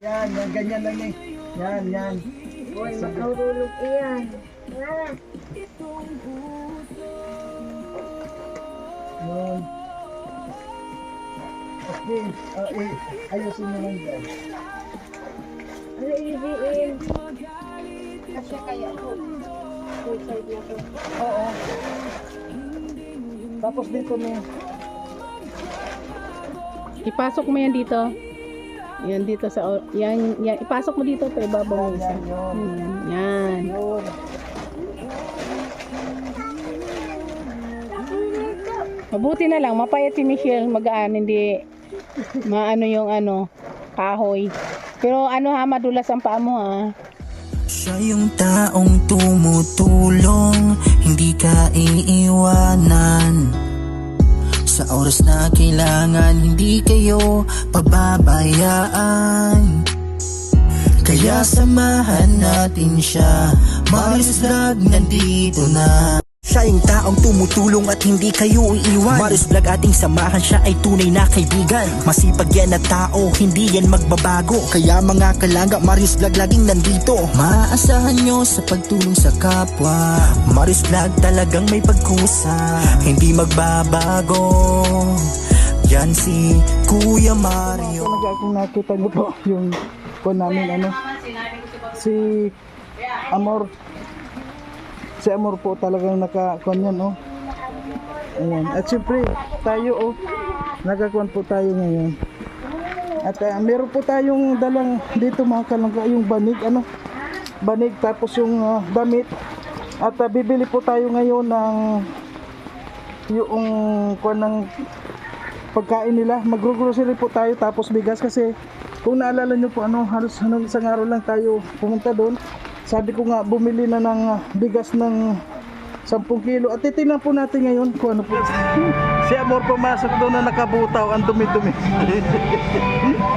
Yan, yan, ganyan lang eh. Yan, yan. Boy, makahulog iyan. Ah. Yan. Okay, ayusin mo lang dyan. Ano ibiin? Kasi kaya ko. Full side na to. Oo. Tapos dito mo. Ipasok mo yan dito. Yan dito sa yan, ipasok mo dito pa ibabaw mo isa. Yan. Yun. Mabuti na lang mapayat si Michelle, magaan, hindi maano yung kahoy. Pero ha, madulas ang paa mo ha. Siya yung taong tumutulong, hindi ka iiwanan. Sa oras na kailangan, hindi kayo pababayaan. Kaya samahan natin siya, Marius Vlog nandito na. Siya yung taong tumutulong at hindi kayo iiwan. Marius Vlog ating samahan, siya ay tunay na kaibigan. Masipag yan na tao, hindi yan magbabago. Kaya mga kalangga, Marius Vlog laging nandito. Maaasahan nyo sa pagtulong sa kapwa. Marius Vlog talagang may pagkusa, hindi magbabago. Yan si Kuya Mario. Talaga kung nakita niyo po yung namin si Amor. Si Amor po talagang naka-kuan oh. Ayan. At siyempre tayo nakakuan po tayo ngayon. At meron po tayong dalang dito mga kalangga, yung banig banig tapos yung damit. At bibili po tayo ngayon ng yung kuan ng pagkain nila. Magro-grocery po tayo tapos bigas kasi kung naalala nyo po halos isang araw lang tayo pumunta doon. Sabi ko nga bumili na ng bigas ng 10 kilo at titingnan po natin ngayon kung ano po. Si Amor pumasok doon na nakabutaw, ang dumi-dumi.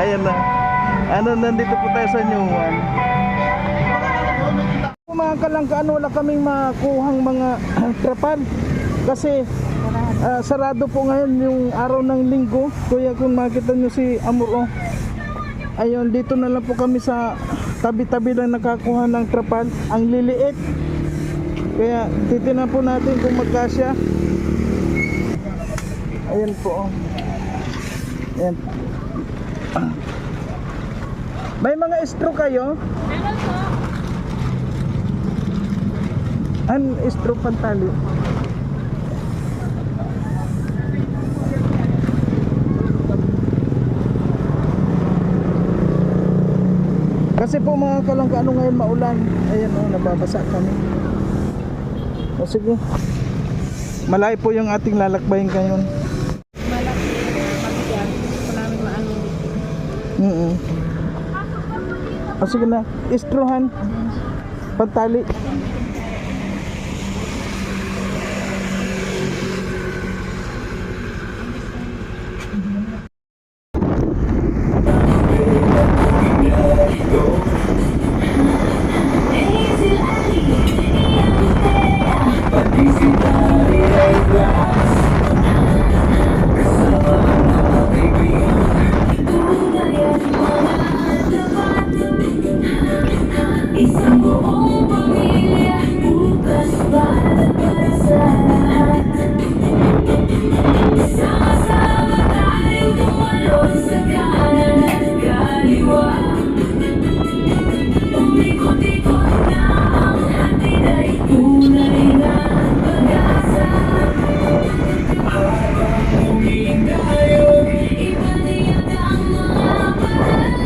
Ayan na. Nandito po tayo sa New One. Mga kalangga, wala kaming makuhang mga trapal kasi sarado po ngayon yung araw ng linggo. Kuya, kung makita nyo si Amor ayun, dito na lang po kami sa tabi-tabi lang nakakuha ng trapal. Ang liliit, kaya titingnan po natin kung magkasya. Ayan po ayan. May mga straw kayo? Meron po. Straw pantali. Kasi po mga kalangga, ngayon maulan. Ayan nababasa kami. O sige. Malayo po yung ating lalakbayin ngayon. Malaki magyan. Maraming maano. O sige na. Istruhan. Pantali. Isang buong pamilya, bukas para sa lahat. Sama-sama tayo tumalon sa kanan at kaliwa. Umikot-ikot na ang hatid ay tunay na pag-asa. Habang humiling tayo, iba niyan ang mga paraan.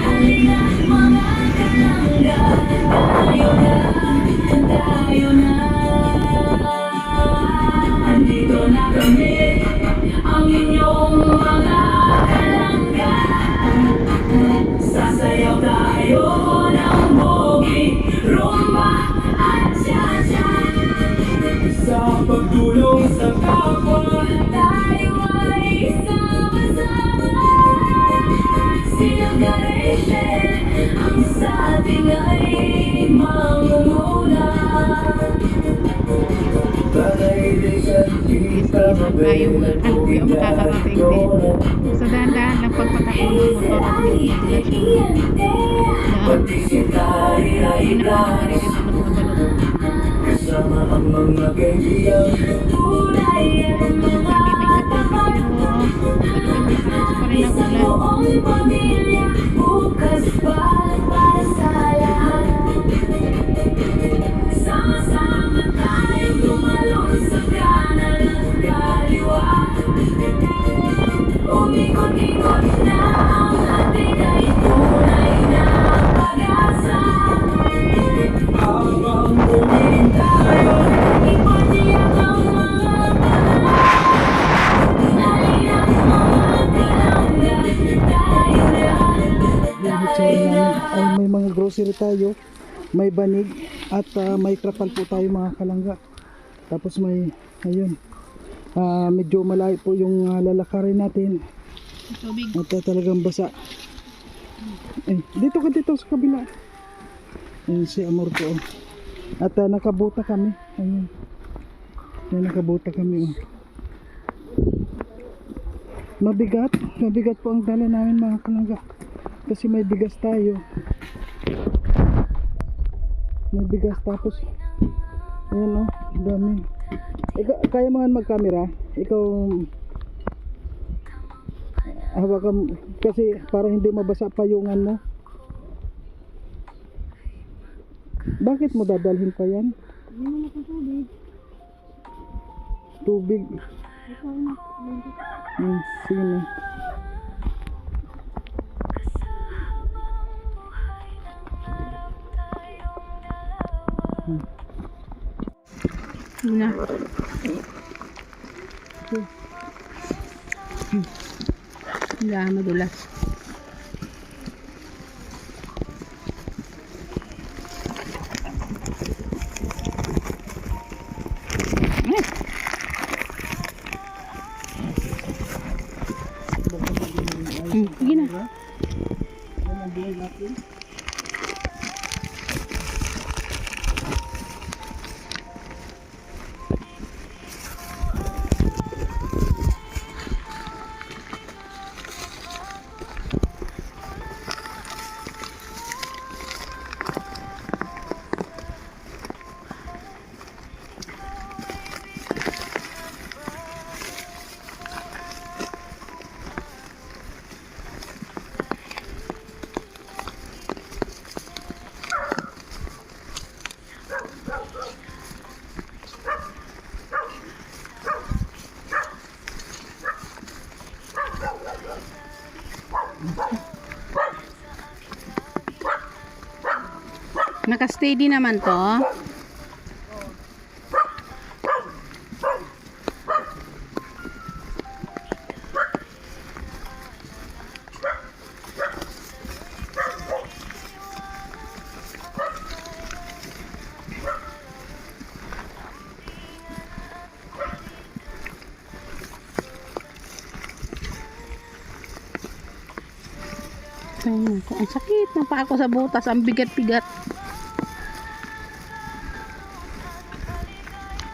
Halina mga kalangga, tayo na. Andito na kami, ang inyong mga kalangga. Sasayaw tayo ng boogie, rumba at cha-cha. Sa pagtulong sa kapwa, tayo ay sama-sama. Sinagaration, ang sa ating ay mangunguna. Panay-ligan kita tayo hindi ako makakarating din. Sa dahan-dahan lang pagpatakbo ng motor at hindi na Kasama ang mga kaibigan. Kulay ang mga buong pamilya. Bukas para sa lahat. Sama-sama tayong tumalon sa kanan at kaliwa. Umikot-ikot na ang ating ay tunay na pag-asa. Habang tumingin tayo, ipatiyak ang mga alin ang mga kalanggan. Tayo lahat, Ay, may mga grocery tayo, may banig at may krapal po tayo mga kalangga. Tapos may ayun, medyo malayo po yung lalakarin natin tubig. at talagang basa. Ay, dito ka dito sa kabila. Ayun si Amor ko, oh. At nakabuta kami. Ayun, nakabuta kami, oh. Mabigat po ang dala namin mga kalangga, kasi may bigas tayo. May bigas, tapos ayun, oh, dami. Kaya mo nga mag-camera, ikaw hawakan kasi para hindi mabasa payungan mo. Bakit mo dadalhin pa yan? Tubig. Sige na. Na. Wala, madulas. Sige na. Naka-steady naman to. Ang sakit na pa ako sa butas, ang bigat-bigat.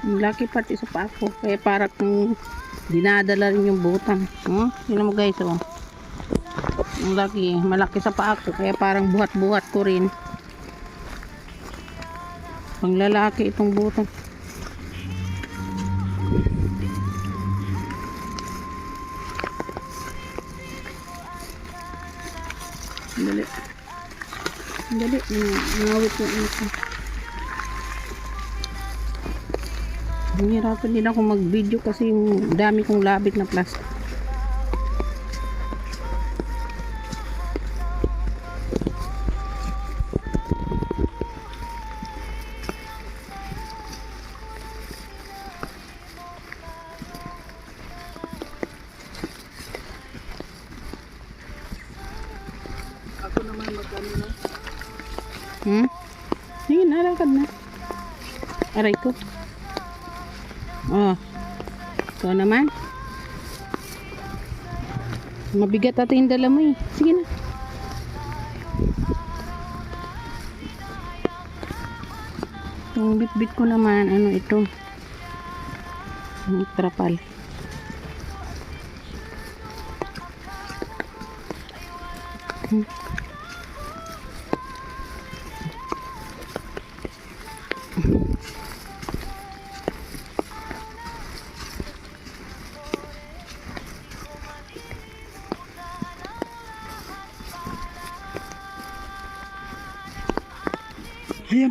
Ang laki pati sa pa ako, kaya parang dinadala rin yung butang. Yun mo guys, oh. Ang laki, malaki sa pa ako, kaya parang buhat-buhat ko rin. Pang lalaki itong butang. Dali. Dali. Ngawit ko ito. Hihirapan din ako mag-video kasi yung dami kong labit na plastic. Ako naman mag-camera. Sige, nalakad na. Aray ko. Oh. Ito naman. Mabigat ata yung dala mo eh. Sige na. Yung bit-bit ko naman, ano ito? Yung trapal. Ayan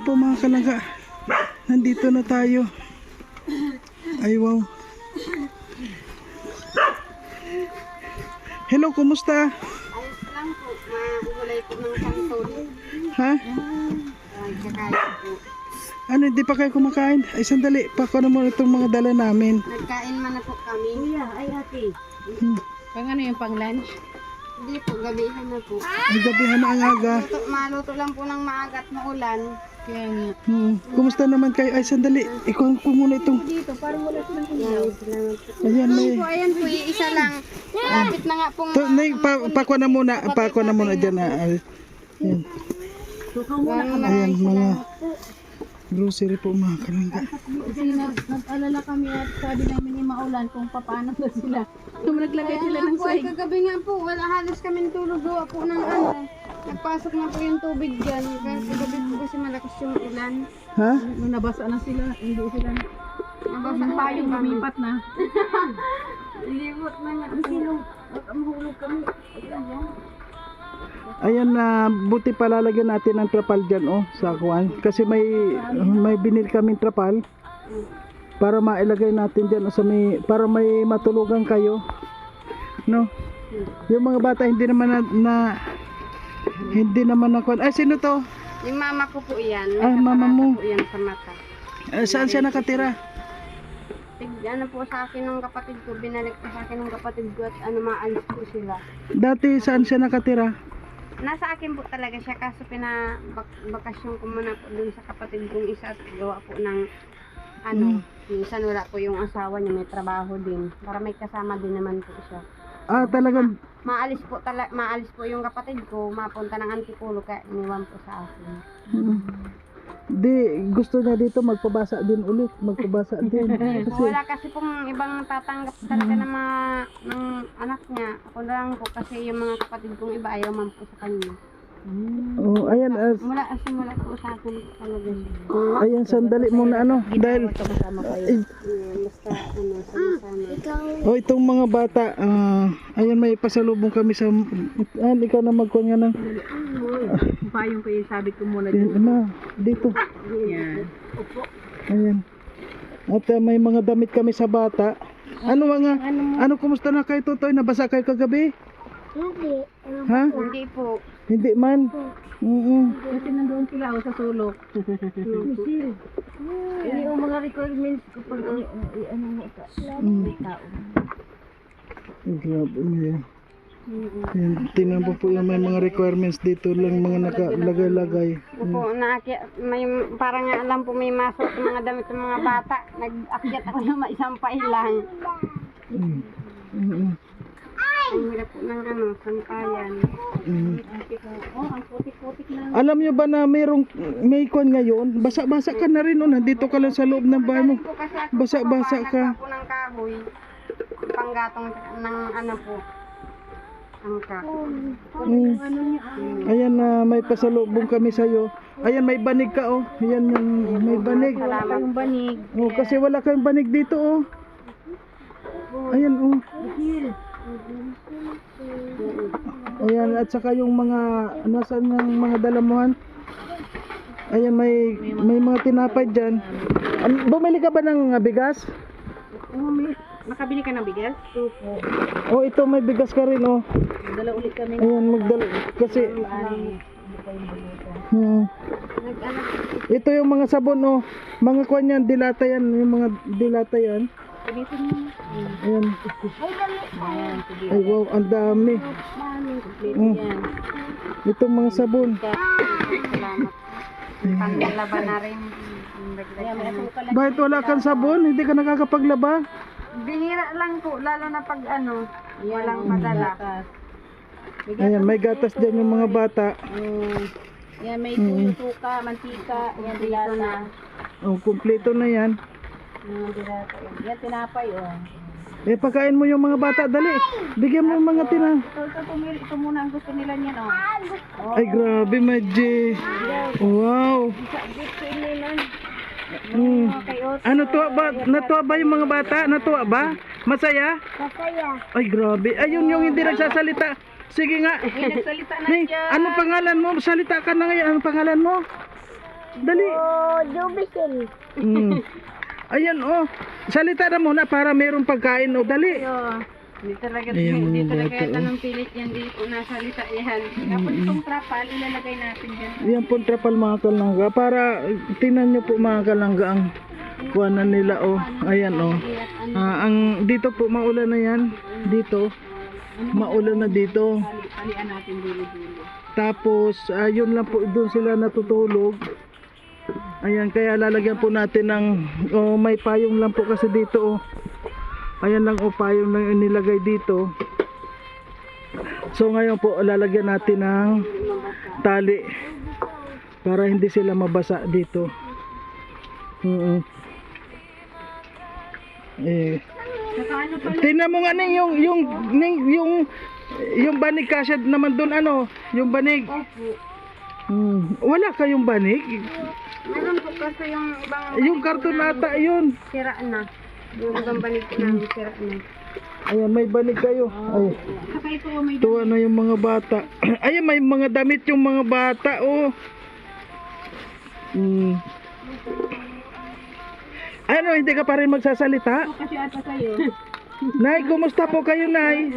po mga kalangga. Nandito na tayo. Ay wow. Hello, kumusta? Ayos lang po. Mahulay po ng santol. Ha? Ay, kakaya po. Ano, hindi pa kayo kumakain? Ay, sandali. Pako na muna itong mga dala namin. Nagkain man na po kami. Kuya, ay ate. Pang ano yung pang lunch? Hindi po, gabihan na po. Ay, gabihan na ang aga. Maluto lang po ng maagat na ulan. Kaya nga. Kumusta naman kayo? Ay, sandali. Ikaw ko muna itong... Dito, parang wala silang ilaw. Salamat po. Ayan, may... Ayan po, isa lang. Malapit na nga pong... To, nay, pako na muna. Pako na muna dyan. Ayan. Ayan, mga grocery po mga kalangga. Kasi nag-alala kami at sabi namin ni Maulan kung paano ba sila. Kung naglagay sila ng po, ay sahig. kagabi nga po, wala halos kami tulog gawa po ng ano. Nagpasok na po yung tubig dyan. Kasi kagabi po kasi malakas yung ulan. Ha? Nung nabasa na sila, hindi sila. Nabasa Ang payong lumipat na. Libot na nga. Sino? Mahulog kami. Ayan na, buti palalagyan natin ng trapal dyan, oh, sa kuwan. Kasi may binil kaming trapal para mailagay natin dyan, oh, sa may, para may matulugan kayo. No? Yung mga bata hindi naman hindi naman na kuwan. Ay, sino to? Yung mama ko po yan. Ah, mama mo. Po yan sa mata. Saan siya nakatira? Ano po sa akin ng kapatid ko, binalik po sa akin ng kapatid ko at ano maalis po sila. Dati saan siya nakatira? Nasa akin po talaga siya kaso pinabakasyon ko muna po dun sa kapatid kong isa at gawa po ng ano, minsan wala po yung asawa niya, may trabaho din. Para may kasama din naman po siya. Ah, talagang Maalis po yung kapatid ko, mapunta ng Antipolo kaya iniwan po sa akin. di gusto niya dito magpabasa din ulit, magpabasa din. Kasi Wala kasi pong ibang tatanggap talaga ng mga ng anak niya. Ako na lang po kasi yung mga kapatid kong iba ayaw man po sa kanya. oh, ayan, Simula po sa akin talaga siya. ayan, sandali muna ano, dahil Basta ano, sama-sama. oh, itong mga bata, ayan, may pasalubong kami sa ikaw na magkuhan nga ng Payong ko yung sabi ko muna dito. Yan. Ayan. At may mga damit kami sa bata. Ano kumusta na kayo, Totoy? Nabasa kayo kagabi? Hindi. Ha? Hindi po. Hindi man. Kasi nandoon sila sa sulok. Yung mga requirements ko pag ano mo sa tao. Grabe mo yan. Yan, tingnan po yung may mga requirements dito lang, mga nakalagay-lagay. Opo, may parang nga alam po may masok ng mga damit ng mga bata. Nag-akyat ako ng maisampay lang. Ang hirap po ng ano, sampayan. Oh, ang putik-putik na. Alam nyo ba na may kwan ngayon? Basa-basa ka na rin, nandito ka lang sa loob ng bahay mo. Po kasi ako Basa-basa ka. po ng kahoy. Panggatong ng ano po. Angka. Ayan na, may pasalubong kami sa'yo. Ayan, may banig ka, oh. Ayan, may banig. Salamat. Yung banig. Oh, kasi wala kayong banig dito, oh. Ayan, oh. Ayan, at saka yung mga, nasaan yung mga dalamuhan? Ayan, may mga tinapay dyan. Bumili ka ba ng bigas? Nakabili ka ng bigas? Opo. Oh, ito may bigas ka rin, oh. Dala ulit kami. Ayan, magdala. Kasi, ito yung mga sabon, oh. Mga kwan yan, dilata yan. Yung mga dilata yan. Ayan. Ay, wow, ang dami. Itong mga sabon. Salamat. Panlaban na rin. Bakit wala kang sabon? Hindi ka nakakapaglaba? Bihira lang po, lalo na pag ano, walang madala. Ayan, may gatas dyan yung mga bata. Yan, may tuyo, suka, mantika, yan dilata. Oh, kumpleto na yan. Dilata. Yan, tinapay, oh. pagkain mo yung mga bata, dali. Bigyan mo yung mga tinang. Ito muna ang gusto nila niyan, oh. Ay, grabe, Maji. Wow. Ano to ba? Natuwa ba yung mga bata? Natuwa ba? Masaya? Masaya. Ay, grabe. Ayun yung hindi nagsasalita. Sige nga. Nagsalita na Ning, ano pangalan mo? Salita ka na ngayon. Ano pangalan mo? Dali. Jubisil. Ayan, oh. Salita na muna para mayroong pagkain. Oh, dali. Hindi talaga, Ayan, hindi mga talaga bata, ito oh. ng pilit yan. Hindi po nasalita yan. Tapos itong trapal, ilalagay natin dyan. Yan po trapal mga kalangga. Para tingnan nyo po mga kalangga ang kuwanan nila. Oh. Ayan, oh. Ang dito po maulan na yan. Dito. Maulan na dito. Palian natin dulo-dulo. Tapos, yun lang po, doon sila natutulog. Ayan, kaya lalagyan po natin ng, may payong lang po kasi dito, oh. Ayan lang, payong lang inilagay dito. So, ngayon po, lalagyan natin ng tali para hindi sila mabasa dito. Tingnan mo nga ning yung banig kasi naman doon, ano, yung banig. Wala kayong banig? Meron po kasi yung ibang Yung karton ata yun. sira na. Yung ibang banig ko namin sira na. Ayan, may banig kayo. Ay, Saka ito, may tuwa na yung mga bata. Ayan, may mga damit yung mga bata, oh. Ano, hindi ka pa rin magsasalita? kasi ata sa'yo. Nay, kumusta po kayo, Nay?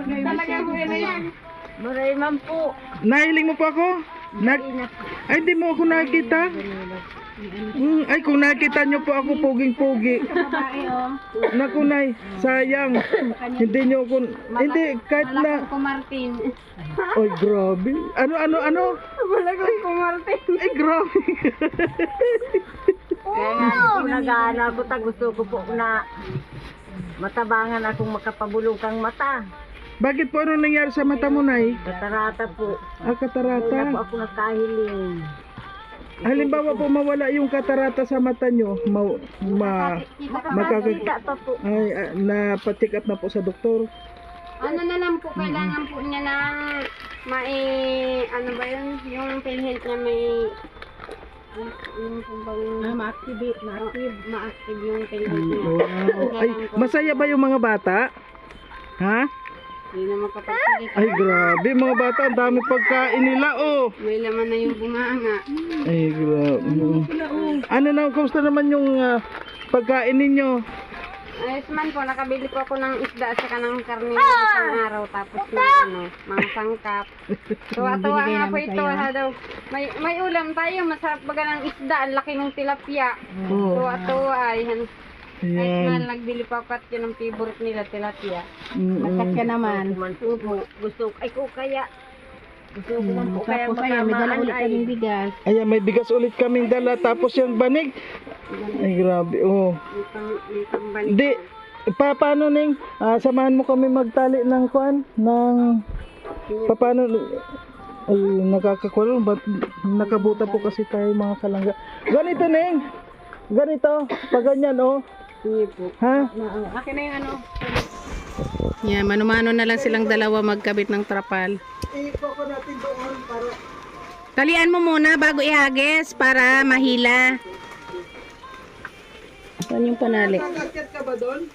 Talaga po yan. Maray man po. Nahiling mo po ako? Ay, hindi mo ako nakita? Ay, kung nakita nyo po ako, puging-pugi. Babae, oh. Naku, Nay, sayang. Hindi nyo ako, hindi, kahit na, Malakang ko Martin. ay, grabe. Ano? Malagang kumartin. Ay, grabe. Kaya nga po nag-aana ko gusto ko po na matabangan akong makapabulong kang mata. Bakit po ano nangyari sa mata mo, Nay? Katarata po. Ah, katarata. Ako nakahiling. Halimbawa po mawala yung katarata sa mata nyo, Nakakita pa po. ay, na-check up na po sa doktor. Ano na lang po, kailangan po niya ng ano ba yun? Yung PhilHealth niya may yung kumbang ma-active yung PhilHealth niya. Wow. Ay, masaya ba yung mga bata? Ha? Hindi na makapagsalita. Ay, grabe. Mga bata, ang dami pagkain nila, oh. May laman na yung bunganga. Ay, grabe. Ano na, kumusta naman yung pagkain ninyo? Ayos man po, nakabili po ako ng isda at saka ng karne ng isang araw. Tapos ng mga sangkap. Tuwa-tuwa nga po ito. Daw. May ulam tayo, masarap baga ng isda. Ang laki ng tilapia. Oh. Tuwa-tuwa. Ayos Ayan. man, nagbili pa pat yun ng favorite nila, tilapia. Makat ka naman. Gusto ko kaya. Gusto ko man po kaya Tapos ayan, may dala ulit kaming bigas. Ayan, may bigas ulit kaming dala. Tapos yung banig. Ay, grabe, oh. May pambanig. Di, paano ning, samahan mo kami magtali ng kuan, ng, paano, ay, nakakakulong, ba't nakabuta po kasi tayo mga kalangga. Ganito ning, ganito, pag ganyan, oh. Sige po. Ha? Akin na yung ano. Yan, mano-mano na lang silang dalawa magkabit ng trapal. Ikoko natin doon para, Talian mo muna bago ihagis para mahila. Saan yung panali? nakakit ka ba doon?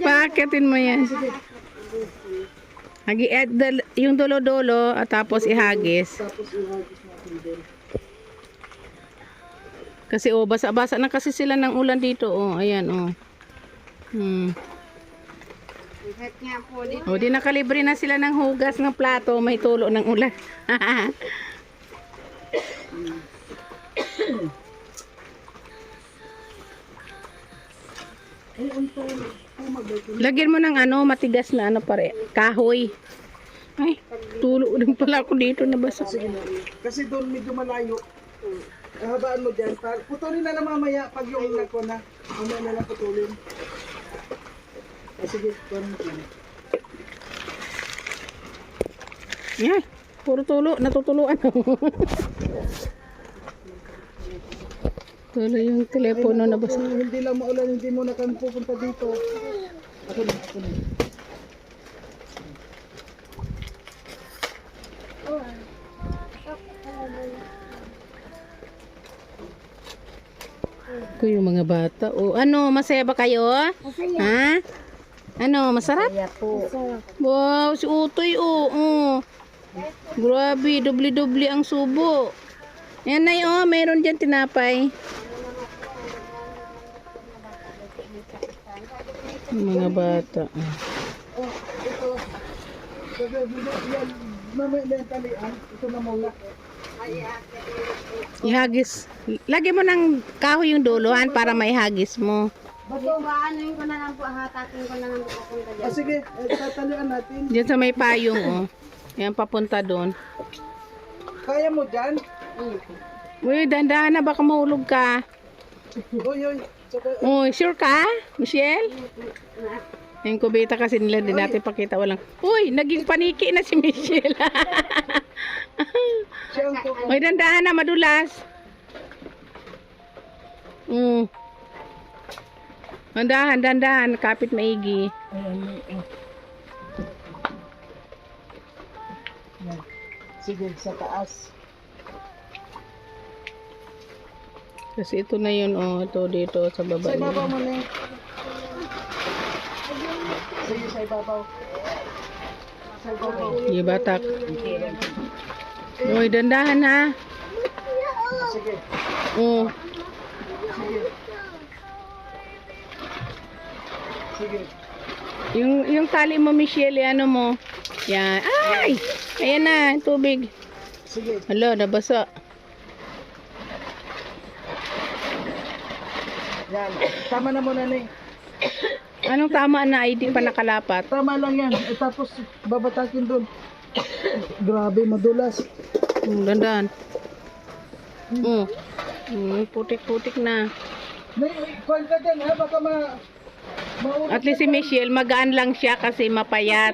Paakitin mo yan. Yung dolo-dolo at tapos ihagis. Kasi basa-basa na kasi sila ng ulan dito. Ayan Kahit nga po dito. di nakalibre na sila ng hugas ng plato. May tulo ng ulan. Lagyan mo ng matigas na pare. Kahoy. Ay, tulo din pala ako dito na basa. Kasi doon medyo malayo. Habaan mo dyan. Putulin na lang mamaya pag yung nako na. Mamaya na lang putulin. Sige, kunin mo. Yan, puro tulo. Natutuluan ako. Tuloy yung telepono na basta. Kung hindi lang maulan, hindi mo na kami pupunta dito. Ako na, ako na. Ito yung mga bata. O, ano, masaya ba kayo? Ha? Ano, masarap? Wow, si Utoy, oh. Grabe, dubli-dubli ang subo. Yan na oh, meron dyan tinapay. Mga bata. Mamaya na yung talian. Ito na mula. Ihagis. Lagi mo ng kahoy yung duluhan para may hagis mo. Anuin ko na lang po, hatakin ko na lang po papunta dyan. Sige, tatalian natin. Diyan sa may payong, oh. Yan, papunta doon. Kaya mo dyan? Uy, dandahan na, baka mahulog ka. Uy, uy. Uy, sure ka, Michelle? Yung kubita kasi nila, din natin pakita walang. Uy, naging paniki na si Michelle. Siya ang kuko. Uy, dandahan na, madulas. Dandahan, kapit maigi. Yan. Sige, sa taas. Kasi ito na yun, oh. Ito dito sa baba. Sa Niya. ibabaw mo na eh. Sige, sa ibabaw. Sa ibabaw. Di batak. Uy, dandahan ha. Sige. Oh. Sige. Sige. Yung tali mo, Michelle, ano mo? Yan. Ay! Ayan na, tubig. Sige. Hala, nabasa. Yan. Tama na muna na eh. Anong tama na? Hindi pa nakalapat. Tama lang yan. Tapos babatakin doon. Grabe, madulas. Dandahan. Putik-putik na. Kuhan ka dyan ha, baka maulog. At least si Michelle, magaan lang siya kasi mapayat.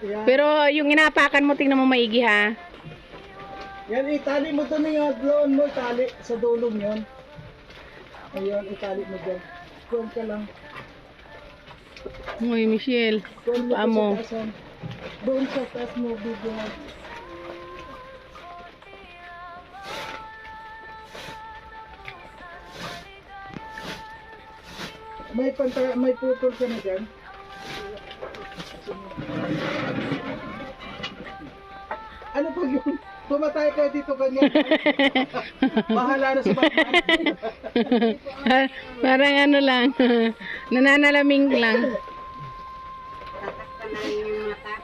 Yan. Pero yung inapakan mo, tingnan mo maigi ha. Yan, itali mo doon yung doon mo, itali sa dulong yun. Ayun, itali mo dyan. Kuhan ka lang. Uy, Michelle. Kuhan Paa mo. sa taasan. Doon sa taas mo, video. May putol ka na dyan. Ano pag yun? Tumatay ka dito ganyan. Bahala na sa Batman. Parang ano lang. Nananalaming lang. Tatakpan na rin yung mata.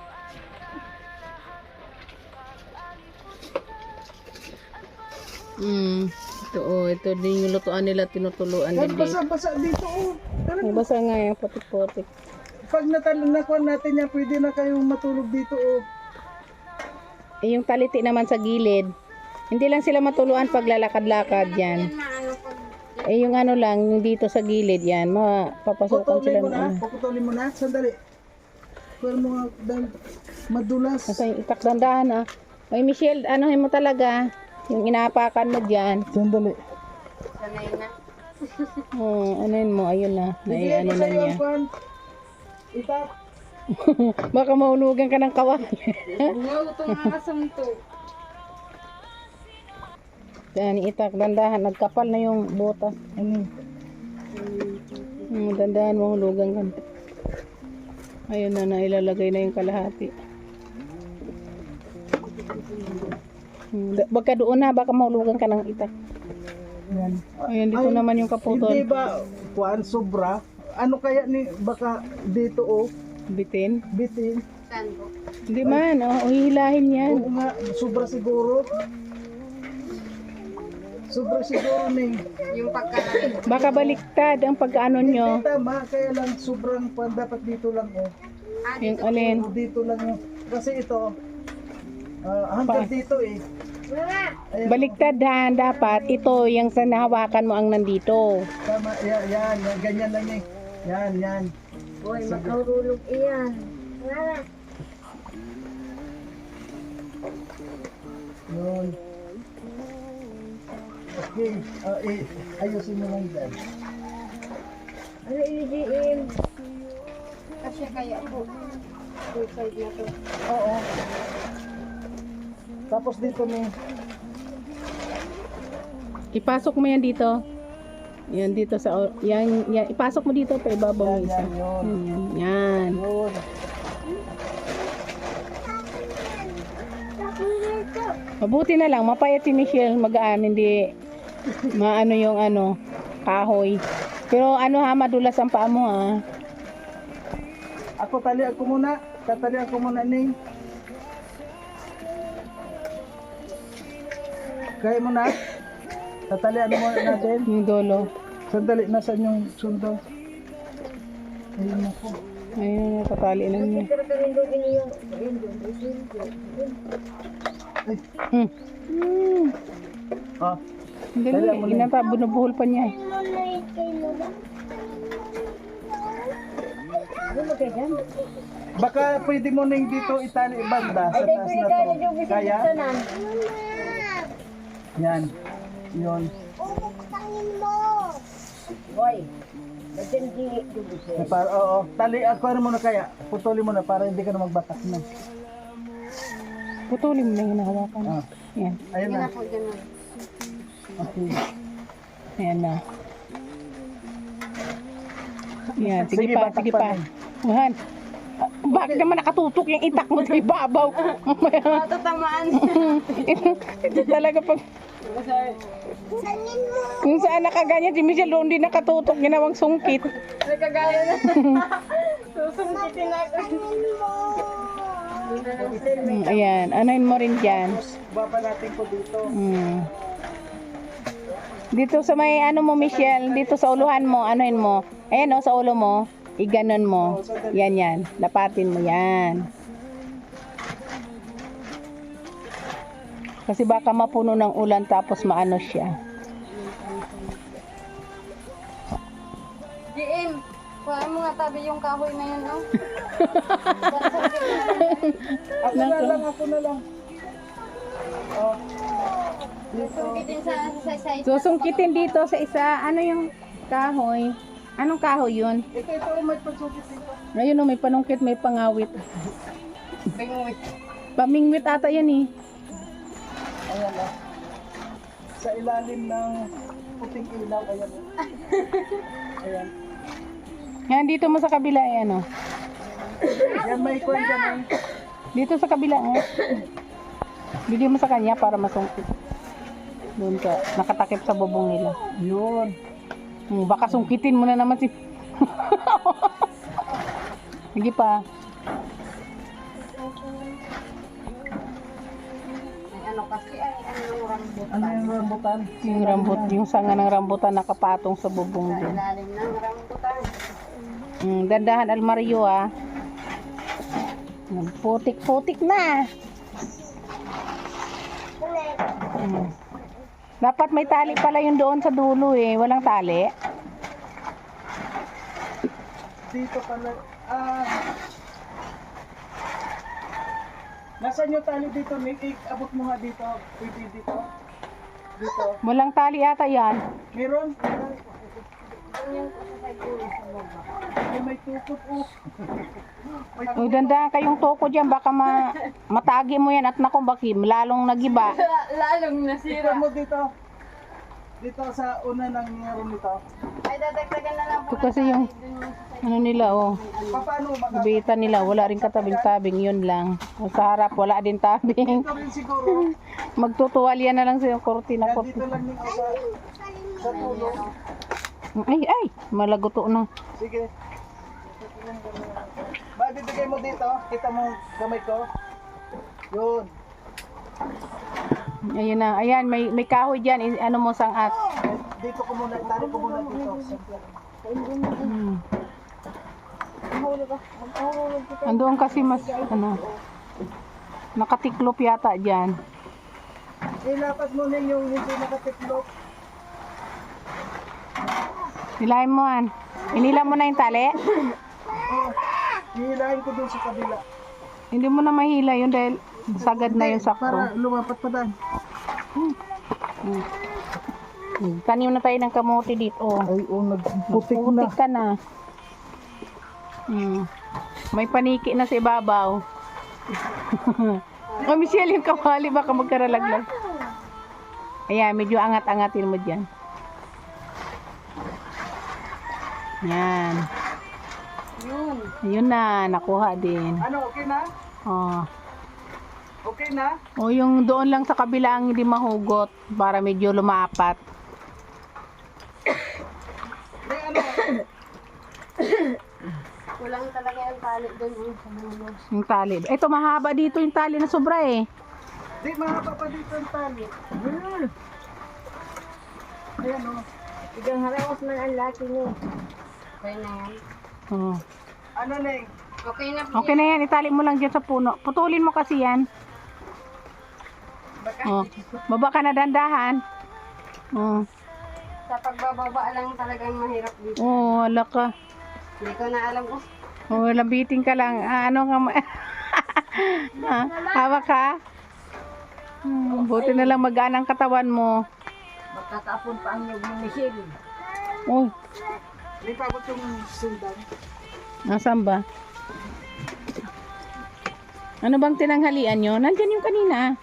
Ito ito din yung lutuan nila, tinutuluan din dito. Basa-basa dito oh. Ang basa nga yung putik-putik. Pag nakuha natin yan, pwede na kayong matulog dito oh. Eh, yung taliti naman sa gilid. Hindi lang sila matuluan pag lalakad-lakad yan. Eh, yung ano lang, yung dito sa gilid yan, mapapasukan sila ng ano. Puputulin mo na. Sandali. Kuha mo nga madulas. Nasa yung itak dandahan ah. Ay, Michelle, anuhin mo talaga. Yung inaapakan mo dyan. Sandali. Sanay na. Anuhin mo, ayun na. Ay, ano na niya. Itak. Baka mahulugan ka ng kawal. Wow, itong akasamto. Yan, itak, dandahan. Nagkapal na yung butas. Ano? Dandahan, mahulugan ka. Ayun na, nailalagay na yung kalahati. Baka doon na, baka mahulugan ka ng itak. Yan. Ayun, dito naman yung kaputol. Hindi ba, kuan, sobra? Ano kaya ni, baka dito oh, Bitin. bitin. Saan po? Hindi man, uhihilahin yan. Oo nga, sobra siguro. Sobra siguro ni. Yung pagkakalit. Baka baliktad ang pagkaano nyo. Hindi tama, kaya lang sobrang kuan, dapat dito lang oh. Yung alin. Dito lang yung, kasi ito, hanggang dito eh. Ayan, Baliktad ha, dapat. Ito, yung sa nahawakan mo ang nandito. tama, yan, ganyan lang eh. Yan. Uy, makahulog iyan. Yun. Okay, ayusin mo lang dyan. Kasi kaya po. Two side na to. Oo. Tapos dito ni Ipasok mo yan dito. Yan dito sa yan, ipasok mo dito pa ibabaw mo isa. Yan. yun. Mabuti na lang, mapayat si Michelle, magaan, hindi maano yung kahoy. Pero ha, madulas ang paa mo ha. Ako talian ko muna. Tatalian ko muna Ning. Kaya mo na? Tatalian mo natin. Yung dolo. Sandali, nasaan yung sundo? Ayun ako. Ayun, tatali na niya. Ah, Hindi na, binubuhol pa niya. baka pwede mo Ning dito itali banda sa taas na to. Kaya? Yan. Yun. Oo. Tali ako mo na kaya. Putulin mo na para hindi ka na magbatak na. Putulin mo na yung nahawakan. Ah, Yan. ayun Yan na. na po, ganun. Okay. Ayan na. Yan, sige Sige, pa, batak sige pa pa. Uhan. Bakit naman nakatutok yung itak mo sa ibabaw? Mamaya. Tatamaan. Ito talaga pag... Kung saan nakaganyan si Michelle, doon din nakatutok, ginawang sungkit. Nagkagaya na. Susungkitin ako. Ayan, anuin mo rin dyan. Baba natin ko dito. Dito sa may mo Michelle, dito sa uluhan mo, anuin mo. Ayan sa ulo mo, iganon mo. Yan, lapatin mo yan. Kasi baka mapuno ng ulan tapos maano siya. GM, kuha mo nga tabi yung kahoy na yun, no? Ako na lang. Oh. Susungkitin sa side. Susungkitin dito sa isa, ano yung kahoy? Anong kahoy yun? Ito, may pagsukit dito. Ayun may panungkit, may pangawit. Bingwit. Pamingwit ata yan eh. Ayan o. Sa ilalim ng puting ilaw, ayan o. Ayan. Yan, dito mo sa kabila, ayan Yan, may coin dyan eh. Dito sa kabila, bigyan mo sa kanya para masungkit. Doon ka, nakatakip sa bubong nila. Yun. Baka sungkitin mo na naman si... Sige pa. Ano kasi ay yung rambut. Ano yung rambutan? Yung yung sanga ng rambutan nakapatong sa bubong din. Ilalim ng rambutan. Dandahan almaryo Putik-putik na. Dapat may tali pala yung doon sa dulo eh. Walang tali. Dito pala. Nasaan yung tali dito, Nick? Abot mo nga dito. Pwede dito. Dito. Walang tali ata yan. Meron? May tukot oh. O, dandahan kayong toko dyan. Baka matagi mo yan at naku, baki lalong nagiba. Lalong nasira. Ito mo dito. Dito sa una ng meron nito. Ay, dadagdagan na lang po. Ito kasi yung ano nila Paano bita nila. Wala rin katabing-tabing. Yun lang. Sa harap wala din tabing. Ito rin siguro. Magtutuwalya na lang sa kortina. Yan dito lang yung sa tulo. Ay, malagoto na. Sige. Bakit bigay mo dito? Kita mo gamay ko? Yun. Ayun na. Ayan, may kahoy dyan. Ano mo sangat. Dito ko muna. Tari ko muna dito. Andoon kasi mas, nakatiklop yata dyan. Ilapat mo na yung hindi nakatiklop. Hilahin mo, Inila mo na yung tali. Oh, hihilahin ko dun sa kabila. Hindi mo na mahila yun dahil sagad na yung Para sakto. lumapat pa dahil. Tanim na tayo ng kamote dito. Ay, nagputik na. Putik ka na. May paniki na sa ibabaw. O Michelle, yung kawali baka magkaralaglag. Ayan, medyo angat-angatin mo dyan. Yan. Ayun na, nakuha din. Ano, okay na? Oh. Okay na? O yung doon lang sa kabila ang hindi mahugot para medyo lumapat. May ano? Kulang talaga yung tali doon sa dulo. Yung tali. Ito mahaba dito yung tali na sobra eh. Di, mahaba pa dito ang tali. Ayan o. Igang harawas man ang laki niyo. Okay na yan. Oh. Ano, Neng? Okay na po. Okay na yan, itali mo lang dyan sa puno. Putulin mo kasi yan. Oh. Baba ka na dandahan. Oh. Sa pagbababa lang talagang mahirap dito. Oh, wala ka. Hindi ko na alam ko. Oh, lambitin ka lang. Ano nga hawak ka? Buti na lang magaan ang katawan mo. Magkakaapon pa ang nyug ni Michelle. Oh, May pabot yung sundan. nasaan ba? Ano bang tinanghalian nyo? Nandyan yung kanina.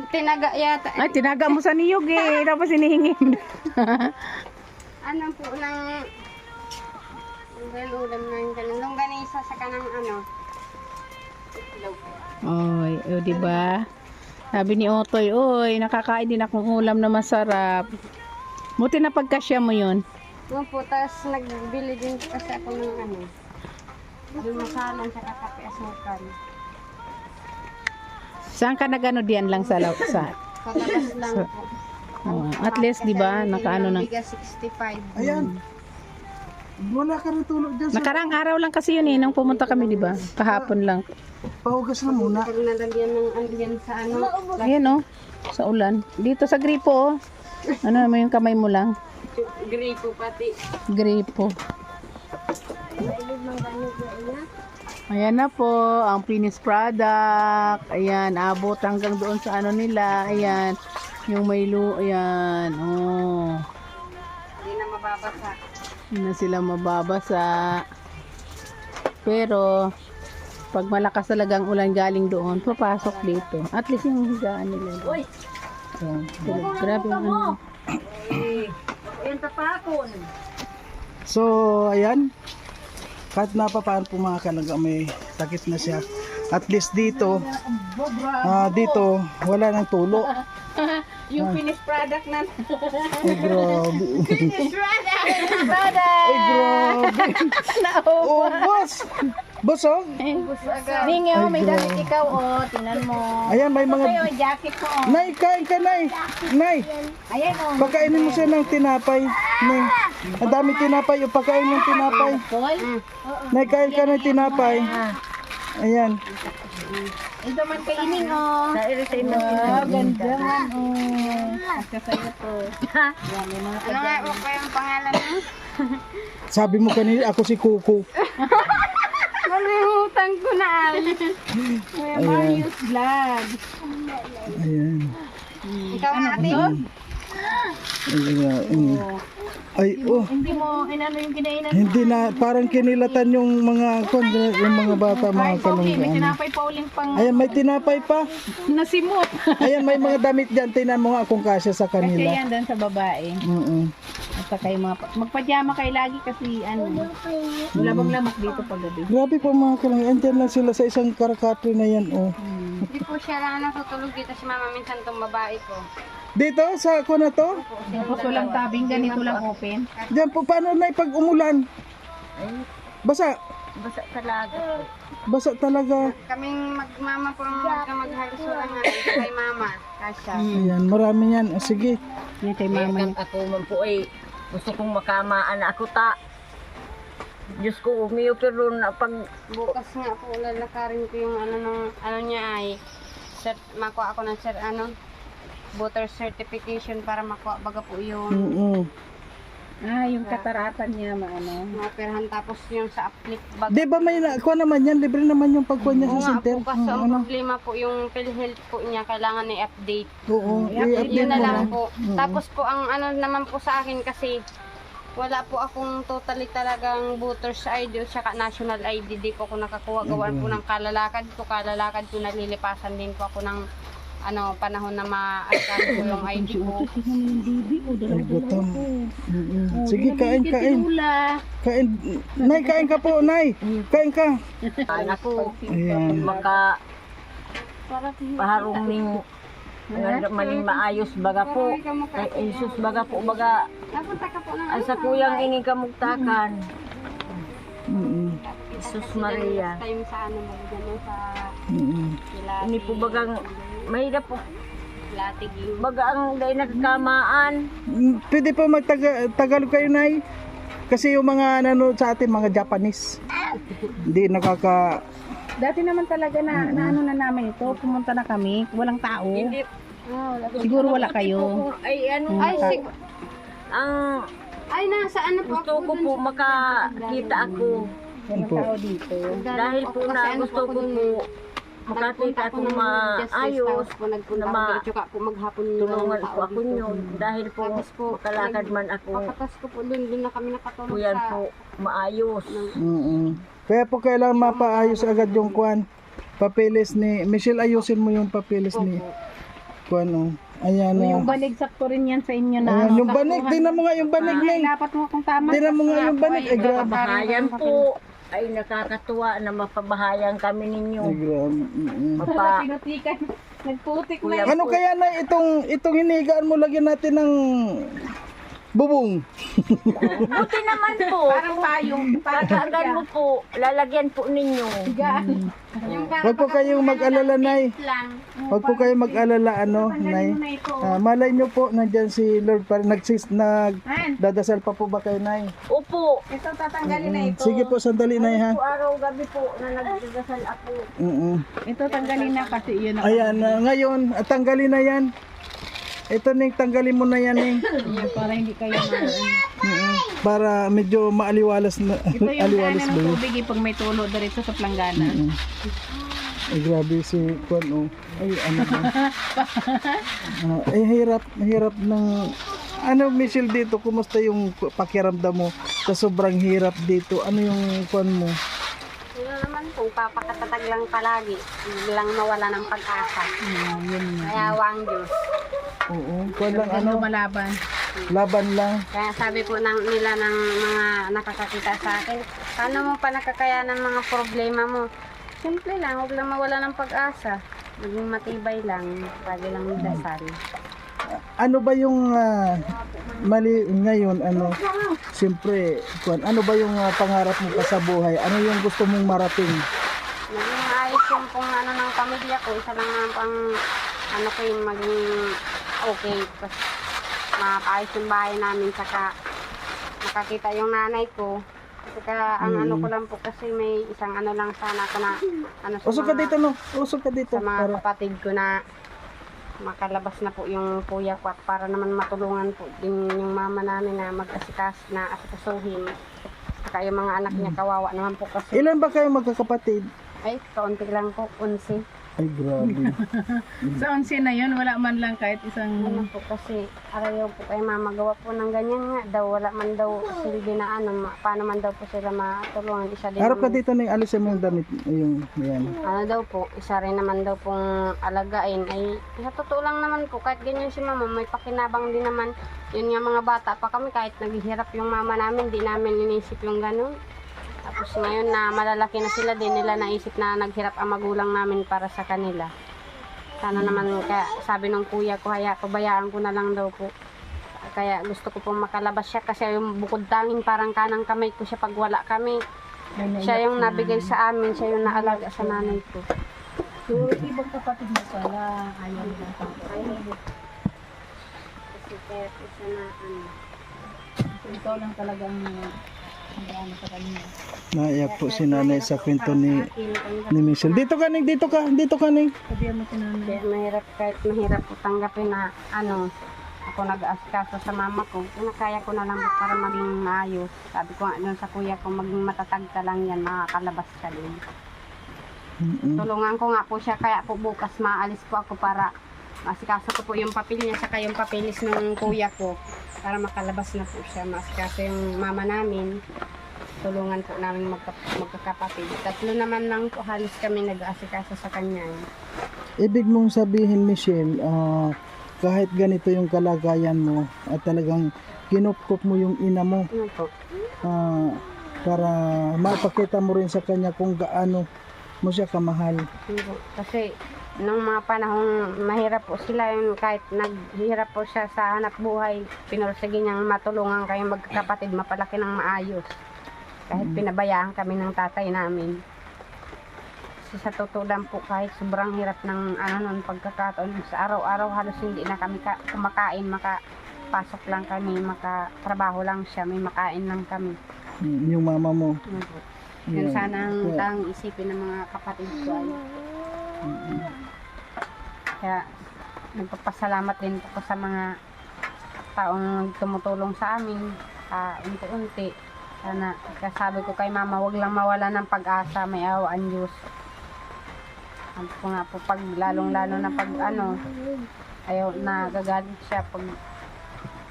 Tinaga yata. Ay, tinaga mo sa niyog eh. Tapos hinihingin. Ano po ng ulam na yung ganun. Longganisa sa kanang ano. Itlog. Oy, o diba? Sabi ni Otoy, oy, nakakain din akong ulam na masarap. Buti na pagkasya mo yun. Ano po, tapos nagbili din kasi ako ng ano. Yung masalan sa kape asukal. Saan ka nagano diyan lang sa Sa labas lang po. at least, di ba, nakaano na. Bigas 65. Ayan. Wala ka rin tulog dyan. Nakarang araw lang kasi yun eh, nang pumunta kami, di ba? Kahapon lang. Pahugas na muna. Pag nalagyan ng andyan sa ano. Ayan oh, sa ulan. Dito sa gripo oh. Ano naman yung kamay mo lang? Gripo pati. Gripo. Ayan na po, ang finished product. Ayan, abot hanggang doon sa ano nila. Ayan, yung may ayan. Oh. Hindi na mababasa. Hindi na sila mababasa. Pero, pag malakas talagang ulan galing doon, papasok dito. At least yung higaan nila. Uy! Ayan, grabe yung ano. Ayan tapakon. So, ayan. Kahit napapaan po mga kalaga, may takip na siya. At least dito, dito, wala nang tulo. Yung finished product na. Ay, grabe. Product! Ay, grabe. Oh, boss! Boss, oh. Ninyo, may damit ikaw, oh. Tingnan mo. Ayan, may mga... Kayo, jacket ko, oh. Nay, kain ka, Nay. Nay, Ayan, oh. pagkainin mo siya ng tinapay. Nay, ang dami tinapay. O, pagkain mo ng tinapay. Paul? Nay, kain ka ng tinapay. Ayan. Ito man kainin, oh. Wow, ganda man, oh. Kasi sa'yo to. Ano nga po pa yung pangalan mo? Sabi mo kanina, ako si Kuko. Kalimutan ko na. Kuya Marius Vlog. Ayan. Ikaw ate? Ayan. Ay, oh. Hindi mo, inano yung kinainan mo. Hindi na, parang kinilatan yung mga yung mga bata, mga Okay, may kalunggaan. tinapay pa uling pang Ayan, may tinapay pa. nasimot. Ayan, may mga damit dyan. Tingnan mo nga kung kasya sa Kasi kanila. yan doon sa babae. At saka yung mga, magpajama kayo lagi kasi ano, labang-lamak dito paggabi. Grabe po mga kalunggaan. Andyan lang sila sa isang karakatri na yan, oh. Hindi po siya lang natutulog dito si mama minsan tong babae ko. Dito, sa ako na to. Tapos walang tabing, ganito lang open. Diyan po, paano na pag umulan? Basa. Basta talaga. Basa talaga. Kaming magmama po maghaluso lang kay mama. Kasha. Ayan, marami yan. Sige. Yan kay mama. Ako man po ay gusto kong makamaan ako ta. Diyos ko, umiyo pero na pag Bukas nga po lalakarin ko yung ano niya ay makuha ako ng voter certification para makuha baga po yung Yung kataratan niya, maano. Maoperahan tapos yung sa flip bag. Di ba may kuha naman yan? Libre naman yung pagkuha niya Oo sa nga center. po, kaso ang Ano? problema po yung PhilHealth po niya, kailangan i-update. Oo, Yun i-update na mo lang lang. po. Tapos po, ang ano naman po sa akin kasi, wala po akong totally talagang voters ID o saka national ID. Di po ako nakakuha. Gawaan po ng kalalakad ko. Kalalakad ko, nalilipasan din po ako ng panahon na ma-adjust ko yung ID ko. Ay, gutom. Sige, kain. Kain. Nay, kain ka po, Nay. Kain ka. Anak ko, Ayan. maka paharuming maning maayos baga po. Ay, Jesus baga po, baga Napunta ka po ng ay sa kuyang ini kamugtakan. Mm-mm. Jesus Maria. Kayo sa ano, magiging sa Mm-mm. Pilati. Ini po bagang mahirap po. Latiging. Baga ang dahil nagkamaan. Pwede po Tagalog kayo, Nay. Kasi yung mga nanonood sa atin, mga Japanese. Hindi nakaka... Dati naman talaga na ano na namin ito, pumunta na kami, walang tao. Hindi. Siguro wala kayo. Ay ano, Ay, ang nasa ano po gusto ko po makakita ako. Walang Po. tao dito. Dahil po na gusto ko po makakita ako maayos. po nagpunta na ma- ako diretso ka po maghapon Tulungan ng po ako dito. nyo. Dahil po Tapos po, makalakad man ako. Pagkatas ko po doon na kami nakatulog Kuyan sa po maayos. Mm-mm. Kaya po kailangan mapaayos agad yung kwan. Papeles ni... Michelle, ayusin mo yung papeles ni... Kwan, oh. Ayan, Yung oh. banig sakto rin yan sa inyo na. Ayan, yung banig. Tingnan mo nga yung banig, Ay, Neng. dapat mo akong tama. Tingnan mo nga yung banig. Ay, grabe. Bahayan po. Ay nakakatuwa na mapabahayan kami ninyo. Ay, grabe. Mm-mm. Mapa, Pinutikan. Nagputik na. Kuya Ano po. kaya na itong hinigaan mo, lagyan natin ng bubong. Buti naman po. Parang payong. Pagkagan mo po, lalagyan po ninyo. yung Huwag po kayong mag-alala, Nay. lang. Huwag po kayong mag-alala, Nay. Malay nyo po, nandyan si Lord pa rin. Nagdadasal pa po ba kayo, Nay? Opo. Ito tatanggalin na ito. Sige po, sandali, Nay, ha? Po araw gabi po na nagdadasal ako. Mm-mm. Ito tanggalin na kasi yun. Ayan, ngayon, tanggalin na yan. Ito, Ning, tanggalin mo na yan, Ning. Para hindi kayo Para medyo maaliwalas na. Ito yung aliwalas daanan ba ng yun? tubig pag may tulo diretso sa planggana. Ay, grabe si Kwan, oh. Ay, ano ba? Ay, hirap ng... Ano, Michelle, dito, kumusta yung pakiramdam mo sa sobrang hirap dito? Ano yung Kwan mo? Yun naman po, papakatatag lang palagi. Biglang mawala ng pag-asa. Kaya wang Diyos. Oo, Kwan lang, ano, Lumalaban. laban lang. Kaya sabi po nila ng mga nakakakita sa akin, paano mo pa nakakayanan mga problema mo? Simple lang, huwag lang mawala ng pag-asa. Maging matibay lang, lagi lang dasal. Ano ba yung mali ngayon, ano, siyempre, Kwan, ano ba yung pangarap mo pa sa buhay? Ano yung gusto mong marating? Maging maayos yung kung ano ng pamilya ko, isa lang ang pang ano ko yung maging okay. Tapos mapaayos yung bahay namin, saka makakita yung nanay ko. Saka ang ano ko lang po kasi may isang ano lang sana ako na ano sa Usok ka mga, dito, no? Usok ka dito. sa mga Para, kapatid ko na makalabas na po yung kuya ko at para naman matulungan po din yung mama namin na mag-asikas na asikasuhin. Saka yung mga anak niya kawawa naman po kasi. ilan ba kayo magkakapatid? Ay, kaunti lang po, 11. Ay, grabe. Sa 11 na yun, wala man lang kahit isang... Ano po kasi, arayaw po kayo mamagawa po ng ganyan nga daw. Wala man daw silbi na ano, paano man daw po sila matulungan. Isa din Harap ka naman, dito, Ning, alisin mo yung damit. Yung, yan. ano daw po, isa rin naman daw pong alagain. Ay, sa totoo lang naman po, kahit ganyan si mama, may pakinabang din naman. Yun nga mga bata pa kami, kahit naghihirap yung mama namin, di namin inisip yung ganun. Tapos ngayon na malalaki na sila, din nila naisip na naghirap ang magulang namin para sa kanila. Sana naman, kaya sabi ng kuya ko, pabayaan ko na lang daw po. Kaya gusto ko pong makalabas siya kasi yung bukod tanging parang kanang kamay ko siya pag wala kami. Siya yung nabigay sa amin, siya yung naalaga sa nanay ko. So, ibang kapatid mo pala, ayaw nila. Kasi kaya isa na ano. So, ikaw lang talagang ano sa kanya. Naiyak po si nanay sa kwento ni Michelle. Dito ka, Ning, dito ka, Ning. Sabihan mo si nanay. Kaya mahirap, kahit mahirap po tanggapin na ano, ako nag-aasikaso sa mama ko, kinakaya ko na lang po para maging maayos. Sabi ko nga dun sa kuya ko, maging matatag ka lang yan, makakalabas ka din. Tulungan ko nga po siya, kaya po bukas maalis po ako para masikaso ko po yung papel niya, saka yung papelis ng kuya ko, para makalabas na po siya. Masikaso yung mama namin, tulungan po namin magkakapatid. Tatlo naman lang po halos kami nag-aasikaso sa kanya. Ibig mong sabihin, Michelle, kahit ganito yung kalagayan mo at talagang kinupkop mo yung ina mo Ano po? para mapakita mo rin sa kanya kung gaano mo siya kamahal. Kasi nung mga panahong mahirap po sila, yung kahit naghihirap po siya sa hanap buhay, pinursige niyang matulungan kayong magkakapatid, mapalaki ng maayos. Kahit pinabayaan kami ng tatay namin. Kasi sa tutulan po, kahit sobrang hirap ng noon pagkakataon, sa araw-araw halos hindi na kami kumakain, makapasok lang kami, makatrabaho lang siya, may makain lang kami. Yung mama mo. Yun sana ang isipin ng mga kapatid ko ay. Kaya nagpapasalamat din po sa mga taong tumutulong sa amin unti-unti. Sana, kasabi ko kay mama, wag lang mawala ng pag-asa, may awa ang Diyos. Sabi ko nga po, pag lalong-lalo na pag ayaw na gagalit siya pag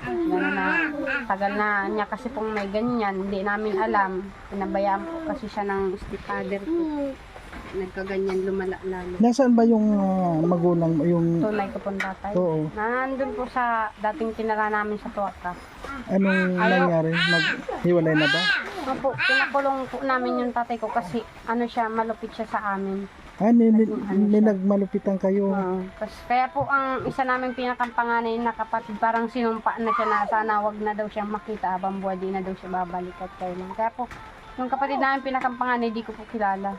na tagal na niya kasi pong may ganyan, hindi namin alam. Pinabayaan po kasi siya ng stepfather ko. Nagkaganyan, lumala lalo. Nasaan ba yung magulang mo? Yung Tunay ko pong tatay. Oo. Nandun po sa dating tinira namin sa Tuatas. Anong nangyari? Naghiwalay na ba? Opo, pinakulong po namin yung tatay ko kasi siya, malupit siya sa amin. Nagmalupitan kayo. Kaya po ang isa naming pinakampanganay na kapatid, parang sinumpa na siya na sana wag na daw siyang makita habang buhay, di na daw siya babalik at kailan. Kaya po, yung kapatid namin pinakampanganay, di ko po kilala.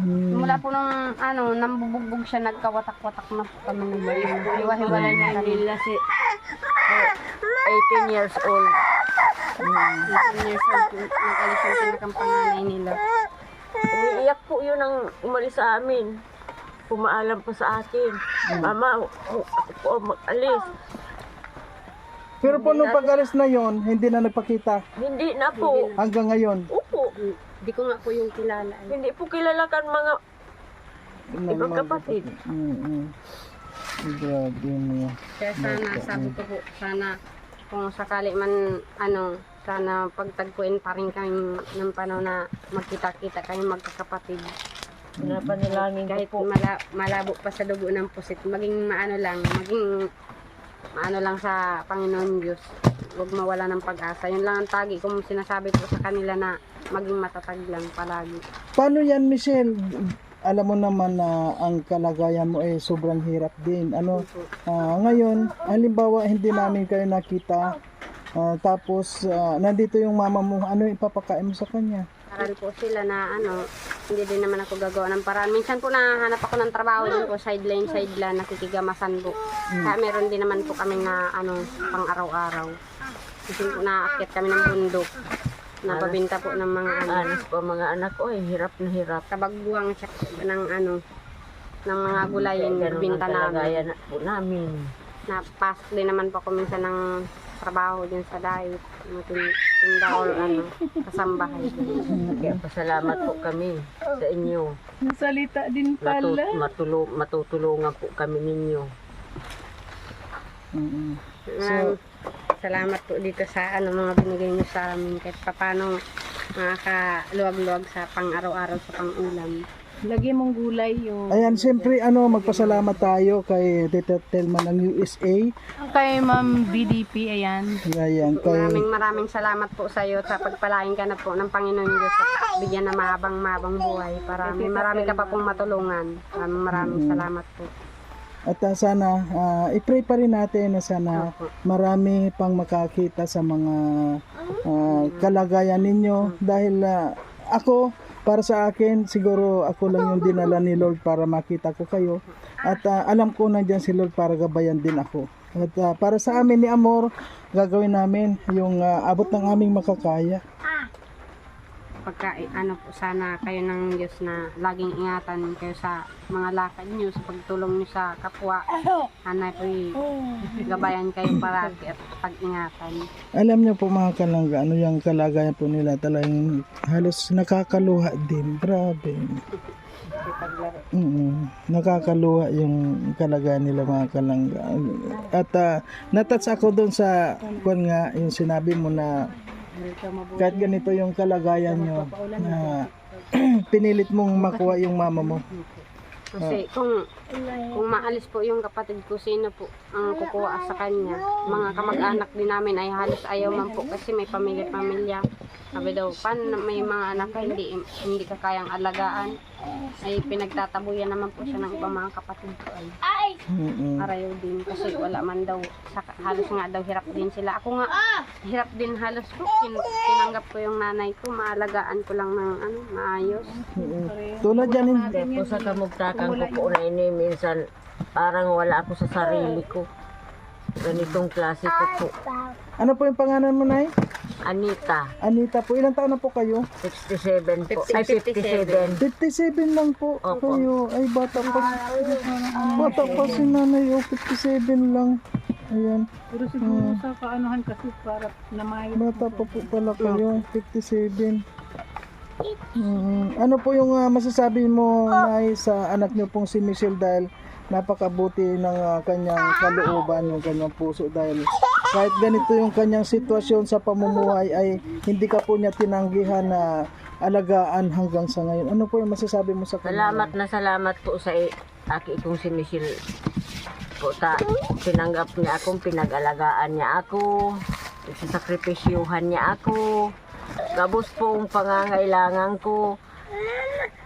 Mula po nung nambubugbog siya, nagkawatak-watak na po kami nagbayan. Hiwa-hiwalay na kami. Si 18 years old. 18 years old, nag-alis yung pinakampanganay nila. Umiiyak po yun ang umalis sa amin. Pumaalam pa sa akin. Mama, ako mag-alis. Pero po nung pag-alis na yon, hindi na nagpakita Hindi na po. hanggang ngayon. Opo. Di ko nga po yung kilala. Hindi po kilala kan mga ibang kapatid. Grabe mo. Kaya sana, sabi ko po, sana kung sakali man, sana pagtagpuin pa rin kami ng panahon na magkita-kita kami magkakapatid. Pinapanalangin Kahit ko po. malabo pa sa dugo ng pusit, maging maano lang sa Panginoon Diyos. Huwag mawala ng pag-asa. Yun lang ang tagi kung sinasabi ko sa kanila na maging matatag lang palagi. Paano yan, Michelle? Alam mo naman na ang kalagayan mo ay sobrang hirap din. Ngayon, halimbawa hindi namin kayo nakita, tapos nandito yung mama mo, ano ipapakain mo sa kanya? Parang po sila na hindi din naman ako gagawa ng paraan. Minsan po nahanap ako ng trabaho din po, sideline, nakikigamasan po. Kaya meron din naman po kami na pang araw-araw. Minsan po naakyat kami ng bundok. Napabinta po ng mga Anas po mga anak ko ay hirap na hirap. kabagbuang siya ng ng mga gulayin, Ganun ang binta namin. kalagayan po namin. Napasok din naman po ako minsan ng trabaho din sa diet, tinda or kasambahay. Kaya pasalamat po kami sa inyo. Nasalita din pala. Matutulungan po kami ninyo. Salamat po dito sa mga binigay niyo sa amin kahit paano makakaluwag-luwag sa pang-araw-araw sa pang-ulam. Lagi mong gulay yung... Ayan, siyempre magpasalamat tayo kay Tita Telma ng USA. Kay Ma'am BDP, ayan. Ayan, kay Maraming salamat po sa iyo sa pagpalain ka na po ng Panginoon Diyos at bigyan na mahabang buhay para marami ka pa pong matulungan. Maraming salamat po. At sana i-pray pa rin natin na sana marami pang makakita sa mga kalagayan ninyo dahil ako, para sa akin, siguro ako lang yung dinala ni Lord para makita ko kayo at alam ko nandiyan si Lord para gabayan din ako. At para sa amin ni Amor, gagawin namin yung abot ng aming makakaya. ano po, sana kayo ng Diyos na laging ingatan kayo sa mga lakad nyo, sa pagtulong nyo sa kapwa. Sana po gabayan kayo parati at pag-ingatan. Alam niyo po mga kalangga, ano yung kalagayan po nila, talagang halos nakakaluha din. Grabe. Nakakaluha yung kalagayan nila mga kalangga. At natouch ako doon sa kung nga yung sinabi mo na kahit ganito yung kalagayan nyo na pinilit mong makuha yung mama mo. Kasi kung maalis po yung kapatid ko, sino po ang kukuha sa kanya? Mga kamag-anak din namin ay halos ayaw man po kasi may pamilya. Sabi daw, paano may mga anak ka, hindi ka kayang alagaan? Ay pinagtatabuyan naman po siya ng ibang mga kapatid ko ay arayaw din kasi wala man daw, halos nga daw hirap din sila. Ako nga, hirap din halos po, tinanggap ko yung nanay ko, maalagaan ko lang ng maayos. Tulad yan Po sa kamugtakan ko po na ini, minsan parang wala ako sa sarili ko. Ganitong klase ko po. Ano po yung pangalan mo, Nay? Anita, Anita po. Ilang taon na po kayo? 67 po. Ay, 57. 57 lang po Opo. kayo. Ay, bata pa. Bata pa si nanay. 57 lang. Ayan. Pero siguro sa kaanuhan kasi para namayo. Bata pa po pala kayo. 57. Ano po yung masasabi mo, Nay, sa anak niyo pong si Michelle dahil napakabuti ng kanyang kalooban, yung kanyang puso dahil kahit ganito yung kanyang sitwasyon sa pamumuhay ay hindi ka po niya tinanggihan na alagaan hanggang sa ngayon. Ano po yung masasabi mo sa kanya? Salamat po sa aki kong si Michelle. Po tinanggap niya akong pinag-alagaan niya ako, isasakripisyuhan niya ako, gabos po ang pangangailangan ko,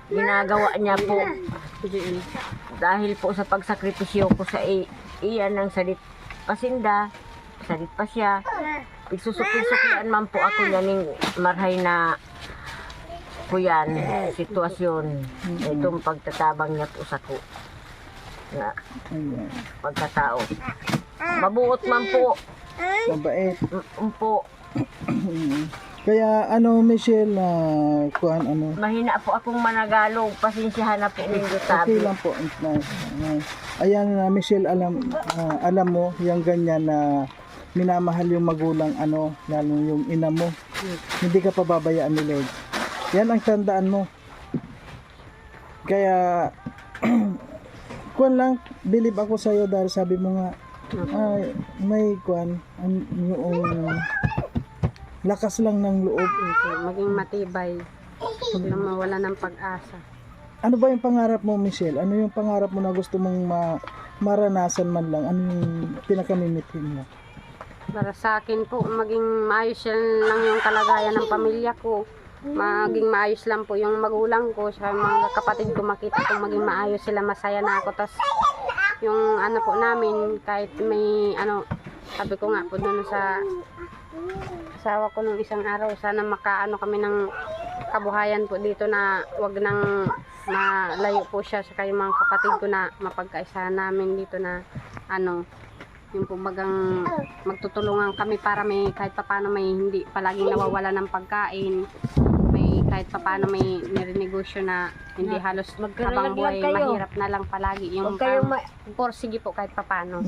ginagawa niya po. Dahil po sa pagsakripisyo ko sa iyan ng salit pasinda, salit pa siya. Igsusukli-suklian man po ako yaning marhay na kuyan, sitwasyon. Itong pagtatabang niya po sa ko. Na pagkatao. Mabuot man po. Mabait. Po. Kaya ano, Michelle, kuhan ano? Mahina po akong managalog. Pasensyahan na po ninyo Okay tabi. lang po. Ayan, Michelle, alam mo, yung ganyan na minamahal yung magulang, lalo yung ina mo. Hindi ka pababayaan ni Lord. Yan ang tandaan mo. Kaya, kuhan lang, believe ako sa'yo dahil sabi mo nga, ay, may kuhan, yung lakas lang ng loob. Maging matibay, huwag lang mawala ng pag-asa. Ano ba yung pangarap mo, Michelle? Ano yung pangarap mo na gusto mong maranasan man lang? Ano yung pinakamimitin mo? Para sa akin po, maging maayos lang yung kalagayan ng pamilya ko. Maging maayos lang po yung magulang ko, sa mga kapatid ko, makita ko maging maayos sila, masaya na ako. Tapos yung po namin, kahit may sabi ko nga po doon sa asawa ko nung isang araw, sana makaano kami ng kabuhayan po dito na wag nang malayo po siya sa kayong mga kapatid ko na mapagkaisa namin dito na yung kumbagang magtutulungan kami para may kahit papaano may hindi palaging nawawala ng pagkain, may kahit papaano may nirenegosyo na hindi halos habang buhay mahirap na lang palagi yung sige po kahit papaano.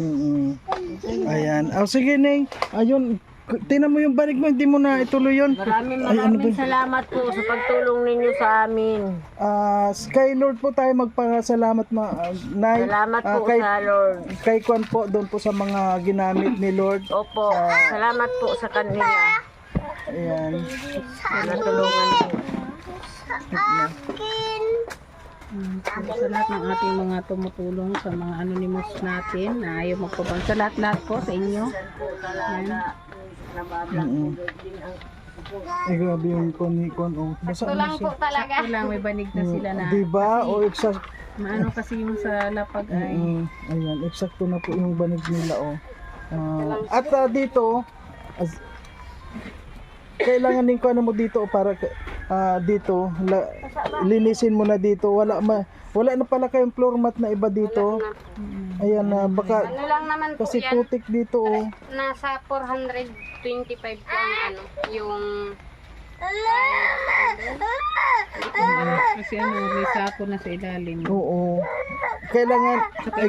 Ayan. Sige, Neng. Ayun. Tingnan mo yung banig mo, hindi mo na ituloy yun. Maraming salamat po sa pagtulong ninyo sa amin. Kay Lord po tayo magpasalamat, Nay. Salamat po kay, sa Lord. Kay Kwan po, doon po sa mga ginamit ni Lord. Opo, salamat po sa kanila. Ayan. Natulungan po. Sa lahat ng ating mga tumutulong sa mga anonymous natin na ayaw magpabang. Sa lahat-lahat po sa inyo. Ay, grabe yung kon. Basta Ito lang po talaga. Sakto lang, may banig na sila na. Diba? O exact. Maano kasi yung sa lapag ay. Ayan, eksakto na po yung banig nila. At dito, kailangan din ko mo dito para dito linisin mo na dito. Wala na pala kayong floor mat na iba dito. Ayan na baka Lang naman po kasi yan. putik dito. Nasa 425 po ang yung Kasi may sako na sa ilalim. Oo. Kailangan ay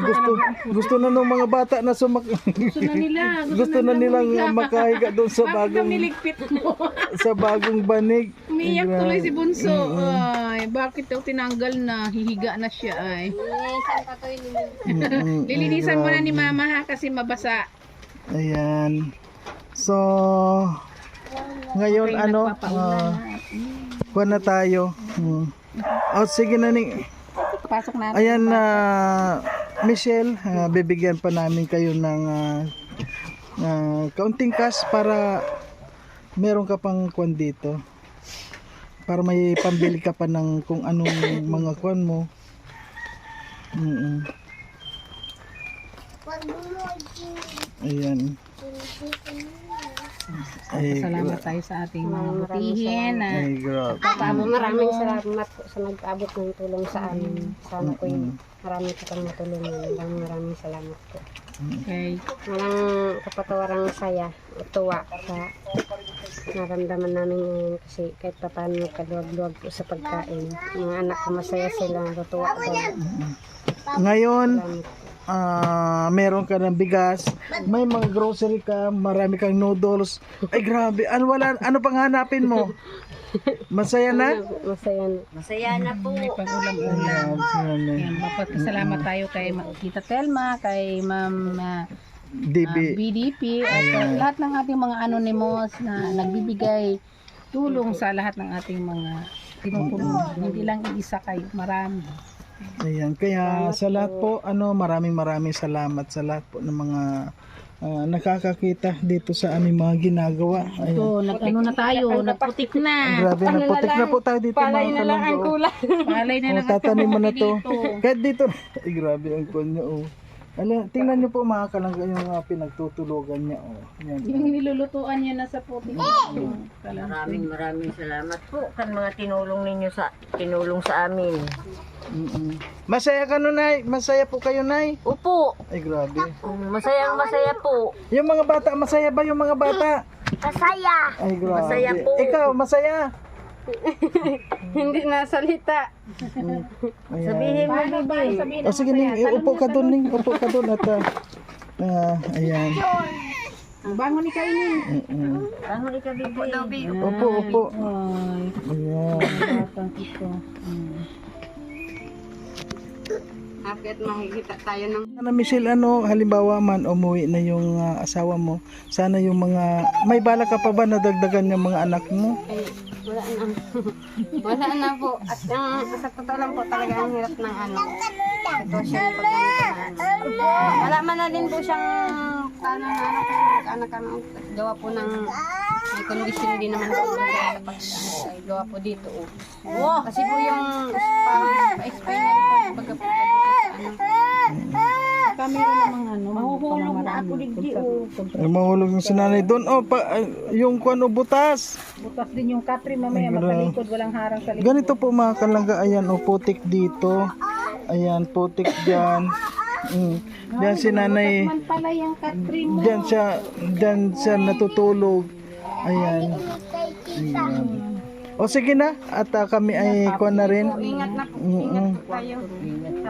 gusto na ng mga bata na Gusto na nila. gusto na nilang makahiga doon sa Bakit bagong kami ligpit mo? sa bagong banig. Umiyak tuloy si Bunso. Ay, bakit daw tinanggal na? Hihiga na siya ay. Lilinisan mo na ni Mama ha kasi mabasa. Ayan. So ngayon kuha na tayo. Oh, sige na ni. Pasok natin. Ayan na Michelle, bibigyan pa namin kayo ng kaunting cash para meron ka pang kwan dito. Para may pambili ka pa ng kung anong mga kwan mo. Ayan. Ay, Salamat tayo sa ating mga butihin. ay, grabe. Maraming salamat po sa nag-abot ng tulong sa amin. Sana po yung marami po kang matulungan. Maraming salamat po. Okay. Walang kapatawarang saya o tuwa sa naramdaman namin ngayon kasi kahit pa paano kaluwag-luwag po sa pagkain. Mga anak ko masaya sila, natuwa ko. Ngayon, meron ka ng bigas, may mga grocery ka, marami kang noodles. Ay grabe, ano pang hanapin mo? Masaya na? Masaya na. Masaya na po. May pag-ulam-ulam. Yan, mapagpasalamat tayo kay Tita Telma, kay Ma'am DB. BDP, at lahat ng ating mga anonymous na nagbibigay tulong sa lahat ng ating mga tinutulungan. Hindi lang iisa kayo, marami. Ayan, kaya sa lahat po, maraming salamat sa lahat po ng mga nakakakita dito sa aming mga ginagawa. Ayan. So, na tayo, nagputik na. Grabe, naputik na po tayo dito mga kalanggo. Palay na lang Tatanim mo na to. dito. Kahit dito, ay grabe ang kwan niya. Tingnan niyo po mga kalangga yung pinagtutulugan niya. Yan. Yung nilulutuan niya na sa putik. Maraming salamat po kan mga tinulong sa amin. Masaya ka nun, Nay? Masaya po kayo, Nay? Upo, Ay grabe. masaya po. Yung mga bata, masaya ba yung mga bata? Masaya. Ay grabe. Masaya po. Ikaw, masaya? Hindi na salita. Ayan. Sabihin mo ba? O sige, Ning, upo ka doon, Ning. Upo ka doon at ayan. Bangon ni kainin. Bangon ikaw, Bibi. Upo. Ay, Ayan. batang ito. Happy at makikita tayo ng Michelle, halimbawa man umuwi na yung asawa mo, sana yung may bala ka pa ba na dagdagan yung mga anak mo? ay, wala na. Wala na po. At sa totoo lang po talaga ang hirap ng sitwasyon po. Wala man na din po siyang anak gawa po ng may condition din naman po gawa po dito. Kasi po yung pa-spinal po baga po Kami rin namang Mahuhulog na ako digdi. Ay, mahulog yung sinanay doon. Yung butas. Butas din yung kapri mamaya matalikod, walang harang sa likod. Ganito po mga kalangga, ayan, putik dito. Ayan, putik dyan. Diyan si nanay, Man pala yung kapri mo. diyan siya natutulog. Ayan. O sige na, at kami ay kuha na rin. ingat na po. Ingat po tayo.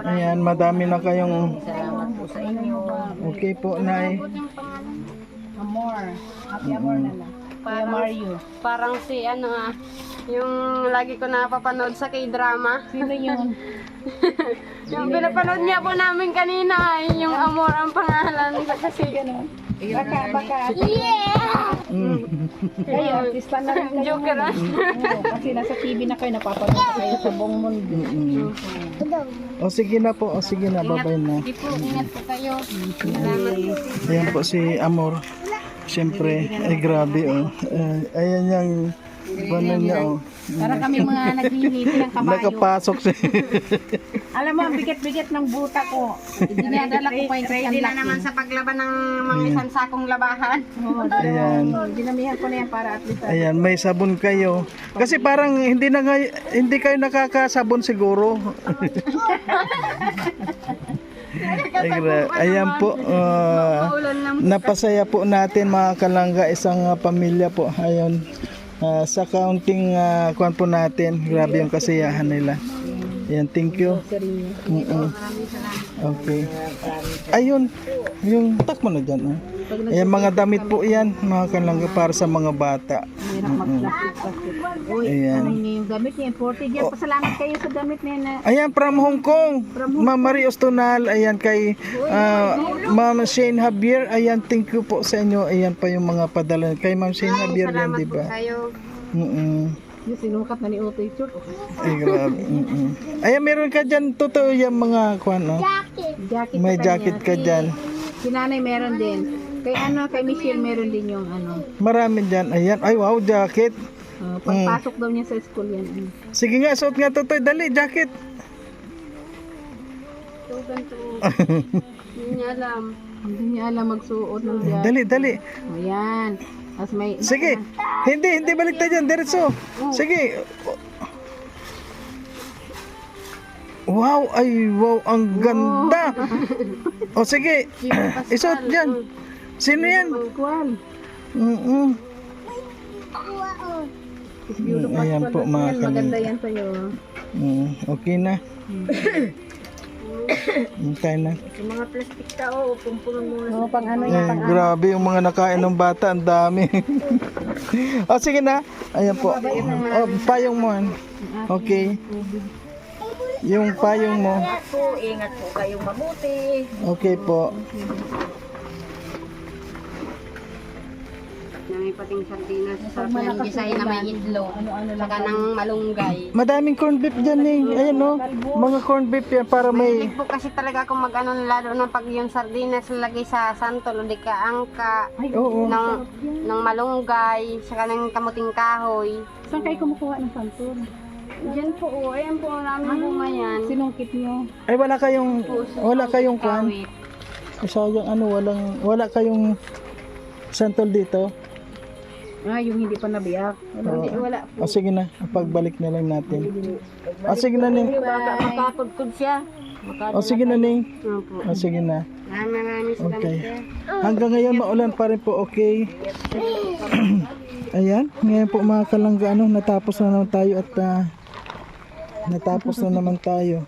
Ayan, madami na kayong, Salamat po sa inyo. okay po, Nay. Amor. Happy amor na lang. Kuya Mario. Parang si yung lagi ko napapanood sa K-drama. Sino yun? Yung pinapanood niya po namin kanina, yung Amor ang pangalan. Kasi Baka. Kayo, artista na rin kayo. Joker ah. Oo, kasi nasa TV na kayo, napapanood na kayo sa buong mundo. O sige na po, babay na. Hindi po, ingat po kayo. Salamat po. Ayan po si Amor. Siyempre, ay grabe ayan yung banan niya Para kami mga naghihintay ng kabayo. Nakapasok siya. Alam mo, ang bigat-bigat ng buta ko. Dinadala ko pa yung Ready na naman sa paglaban ng mga isang sakong labahan. Ayan. Dinamihan ko na yan para at least. Ayan, may sabon kayo. Kasi parang hindi kayo nakakasabon siguro. Ayan po, Paulan lang. napasaya po natin mga kalangga, isang pamilya po. Ayun, sa kaunting kuan po natin, grabe yung kasiyahan nila. Ayan, thank you. Mm-mm. Okay. Ayun, yung tak mo na dyan. Ayan, mga damit po yan, mga kalangga para sa mga bata. Uy, Ayan. ano niyo yung gamit niya, 40 dyan. Pasalamat kayo sa gamit niya na. Ayan, from Hong Kong. Ma'am Marie Ostonal, ayan kay Ma'am Shane Javier. Ayan, thank you po sa inyo. Ayan pa yung mga padala. Kay Ma'am Shane Javier yan, Salamat di po ba? kayo. Yung sinukat na ni Utoy Chur. Ay, grabe. Ayan, meron ka dyan. Totoo yung mga kuan, no? Jacket May sa jacket kanya. ka dyan. Si nanay meron din. Kay Michelle meron din yung ano. Marami dyan. Ayan. Ay, wow, jacket. Pagpasok daw niya sa school yan. Sige nga, suot nga, Totoy. Dali, jacket. Ito, ganito. Hindi niya alam. Hindi niya alam magsuot ng jacket. Dali, dali. Ayan. Tapos may... Sige. Hindi balik tayo dyan. Diretso. Sige. Wow, ay, wow, ang ganda. O sige, isuot dyan. Sino yan? Kuwan. Ayan po mga Maganda kalingap. yan sa'yo. Okay na. Hintay na. Yung mga plastic tao, pumpunan mo na. Oo, pang ano yan, pang Grabe yung mga nakain ng bata, ang dami. O sige na. Ayan po. O, payong mo. Okay. Yung payong mo. Ingat po kayong mabuti. Okay po. Na may pating sardinas. Sarap na yung gisay na may itlog. Saka ng malunggay. Madaming corned beef dyan eh. Ayan o. Mga corned beef yan para may... Hindi po kasi talaga kung mag-ano lalo ng pag yung sardinas lagay sa santol o di ka angka. Oo. ng malunggay, saka ng kamuting kahoy. Saan kayo kumukuha ng santol? Diyan po, ayan po, namin bunga yan. Sinungkit nyo? Ay wala kayong kwan. Kawit. Sayang ano, wala kayong santol dito. Yung hindi pa nabiyak. Wala po. O sige na, pagbalik na lang natin. O sige na Ning. Baka makakudkud siya. O sige na Ning. Opo. O sige na. Maraming salamat Okay. sir. Hanggang ngayon maulan pa rin po, okay. Ayan, ngayon po mga kalangga, natapos na naman tayo at natapos na naman tayo.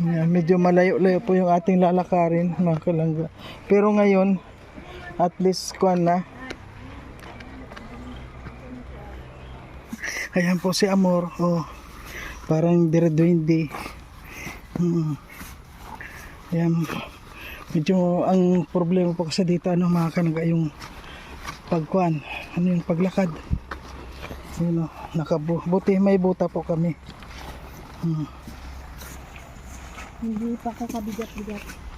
Ayan, medyo malayo-layo po yung ating lalakarin mga kalangga. Pero ngayon, at least kuan na. Ayan po si Amor. Oh, parang direduindi. Ayan. Medyo ang problema po kasi dito mga kalangga yung pagkuan. Yung paglakad. Yun buti may buta po kami. Hindi pa kakabigat-bigat.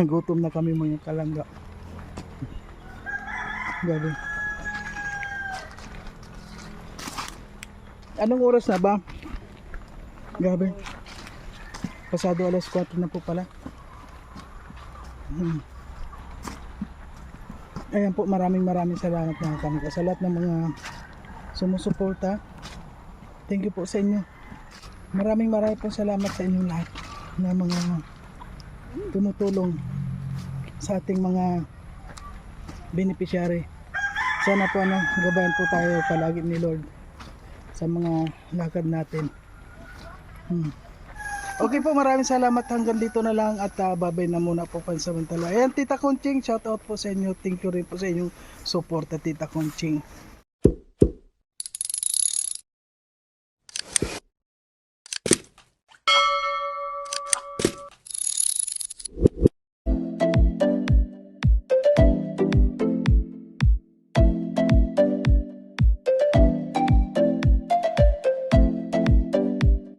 Gutom na kami mga kalangga. Gabi. Anong oras na ba? Gabi. Pasado alas 4 na po pala. Ayan po, maraming salamat mga kalangga sa lahat ng mga sumusuporta. Thank you po sa inyo. Maraming po salamat sa inyong lahat na mga tumutulong sa ating mga beneficiary. Sana po gabayan po tayo palagi ni Lord sa mga lakad natin. Okay po, maraming salamat. Hanggang dito na lang at babay na muna po pansamantala. Ayan, Tita Conching, shout out po sa inyo. Thank you rin po sa inyong support, Tita Conching.